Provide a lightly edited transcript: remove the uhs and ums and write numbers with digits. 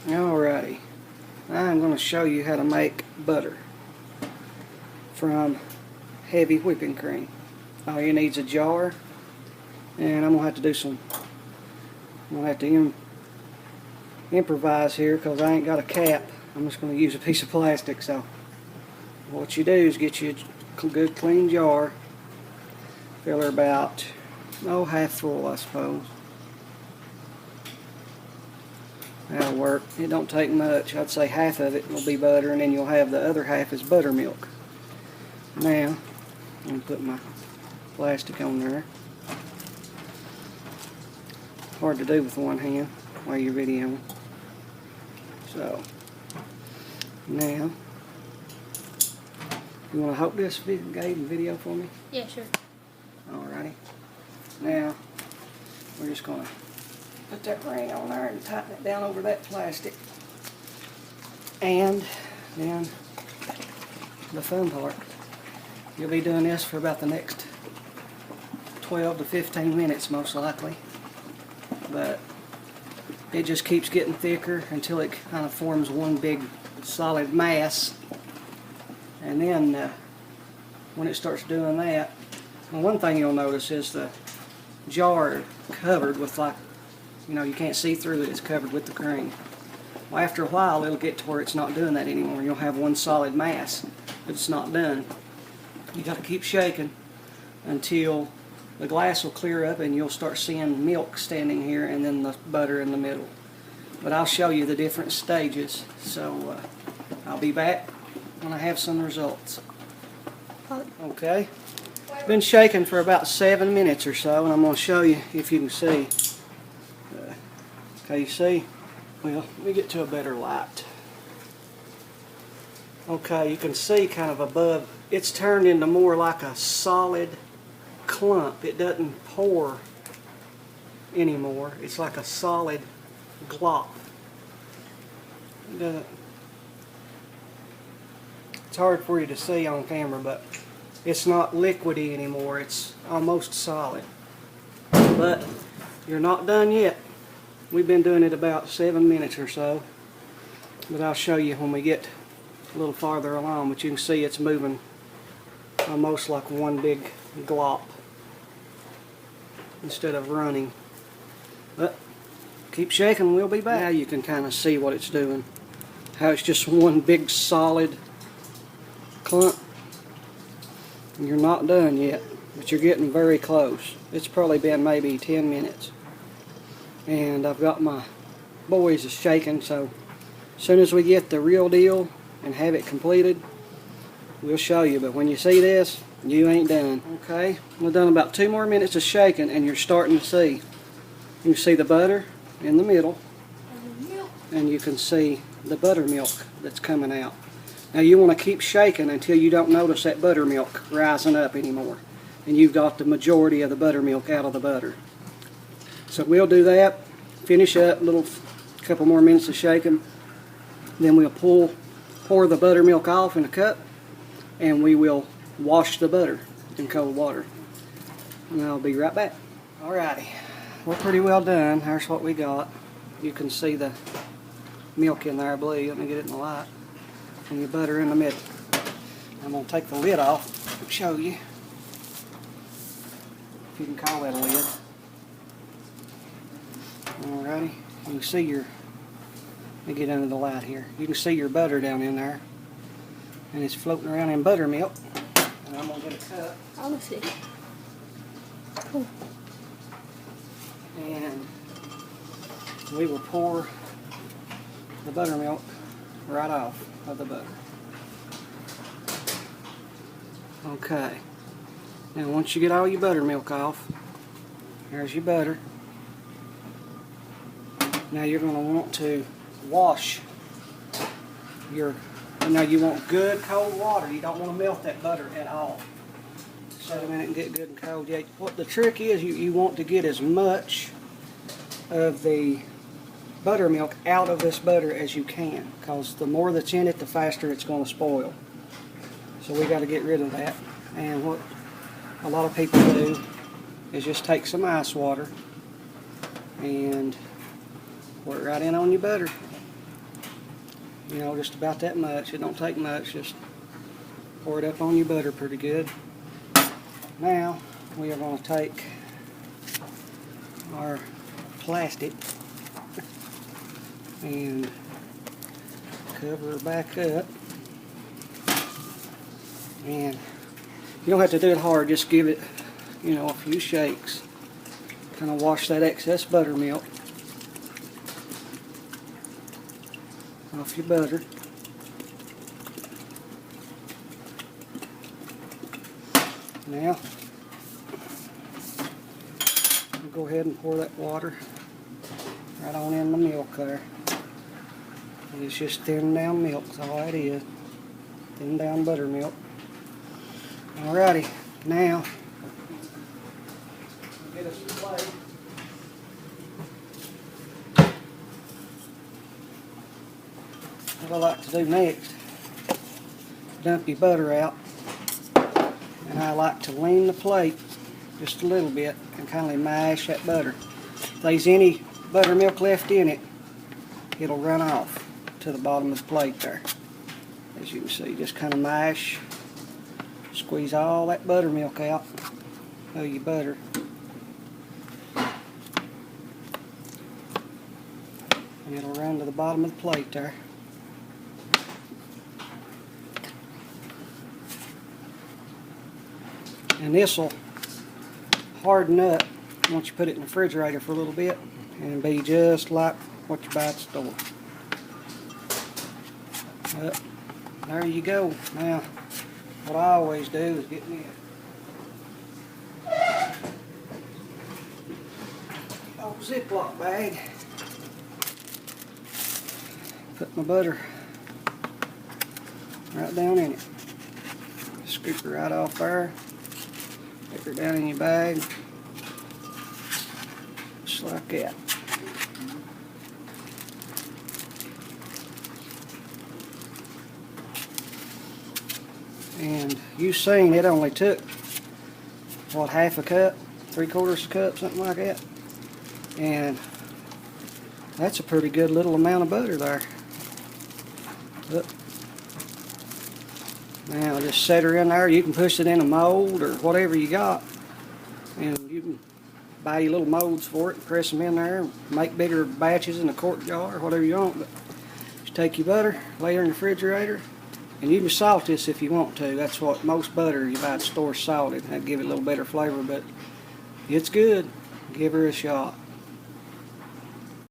Alrighty, I'm going to show you how to make butter from heavy whipping cream. All you need is a jar, and I'm going to have to do some, I'm going to have to improvise here because I ain't got a cap. I'm just going to use a piece of plastic. So what you do is get you a good clean jar, fill her about, half full I suppose. That'll work. It don't take much. I'd say half of it will be butter, and then you'll have the other half is buttermilk. Now, I'm going to put my plastic on there. Hard to do with one hand while you're videoing. So, now, you want to hold this video for me? Yeah, sure. Alrighty. Now, we're just going to put that ring on there and tighten it down over that plastic. And then the fun part, you'll be doing this for about the next 12 to 15 minutes most likely. But it just keeps getting thicker until it kind of forms one big solid mass. And then when it starts doing that, well, one thing you'll notice is the jar covered with you can't see through it, it's covered with the cream. Well, after a while it'll get to where it's not doing that anymore. You'll have one solid mass, but it's not done. You got to keep shaking until the glass will clear up and you'll start seeing milk standing here and then the butter in the middle. But I'll show you the different stages, so I'll be back when I have some results. Okay, been shaking for about 7 minutes or so, and I'm going to show you if you can see. Okay, you see? Well, let me get to a better light. Okay, you can see kind of above, it's turned into more like a solid clump. It doesn't pour anymore. It's like a solid glop. It's hard for you to see on camera, but it's not liquidy anymore. It's almost solid. But you're not done yet. We've been doing it about 7 minutes or so, but I'll show you when we get a little farther along. But you can see it's moving almost like one big glop instead of running. But keep shaking, we'll be back. Now you can kind of see what it's doing, how it's just one big solid clump. And you're not done yet, but you're getting very close. It's probably been maybe 10 minutes. And I've got my boys shaking, so as soon as we get the real deal and have it completed, we'll show you. But when you see this, you ain't done. Okay, we've done about 2 more minutes of shaking, and you're starting to see. You can see the butter in the middle, and you can see the buttermilk that's coming out. Now you want to keep shaking until you don't notice that buttermilk rising up anymore, and you've got the majority of the buttermilk out of the butter. So we'll do that, finish up, couple more minutes of shaking, then we'll pour the buttermilk off in a cup, and we will wash the butter in cold water. And I'll be right back. Alrighty, we're pretty well done. Here's what we got. You can see the milk in there, I believe. Let me get it in the light. And your butter in the middle. I'm going to take the lid off and show you, if you can call that a lid. Alrighty, you can see let me get under the light here. You can see your butter down in there, and it's floating around in buttermilk. And I'm going to get a cup. I want to see. Cool. And we will pour the buttermilk right off of the butter. Okay, now once you get all your buttermilk off, there's your butter. Now you're going to want to wash now you want good cold water. You don't want to melt that butter at all. Set them in it and get good and cold. Yeah, what the trick is, you want to get as much of the buttermilk out of this butter as you can, because the more that's in it, the faster it's going to spoil. So we got to get rid of that. And what a lot of people do is just take some ice water and pour it right in on your butter. You know, just about that much. It don't take much. Just pour it up on your butter pretty good. Now we are going to take our plastic and cover her back up. And you don't have to do it hard, just give it, you know, a few shakes. Kind of wash that excess buttermilk off your butter. Now, we'll go ahead and pour that water right on in the milk there. And it's just thin down milk, that's all that is. Thin down buttermilk. Alrighty, now get us a plate. What I like to do next, dump your butter out, and I like to lean the plate just a little bit and kind of mash that butter. If there's any buttermilk left in it, it'll run off to the bottom of the plate there. As you can see, just kind of mash, squeeze all that buttermilk out of your butter. And it'll run to the bottom of the plate there. And this will harden up once you put it in the refrigerator for a little bit and be just like what you buy at the store. But there you go. Now, what I always do is get me a old Ziploc bag, put my butter right down in it, scoop her right off there, stick her down in your bag, just like that. And you seen it only took, what, half a cup, 3/4 a cup, something like that. And that's a pretty good little amount of butter there. Look. Now just set her in there. You can push it in a mold or whatever you got. And you can buy your little molds for it and press them in there and make bigger batches in a quart jar or whatever you want. But just take your butter, lay her in the refrigerator. And you can salt this if you want to. That's what most butter you buy at the store is salted. That'd give it a little better flavor, but it's good. Give her a shot.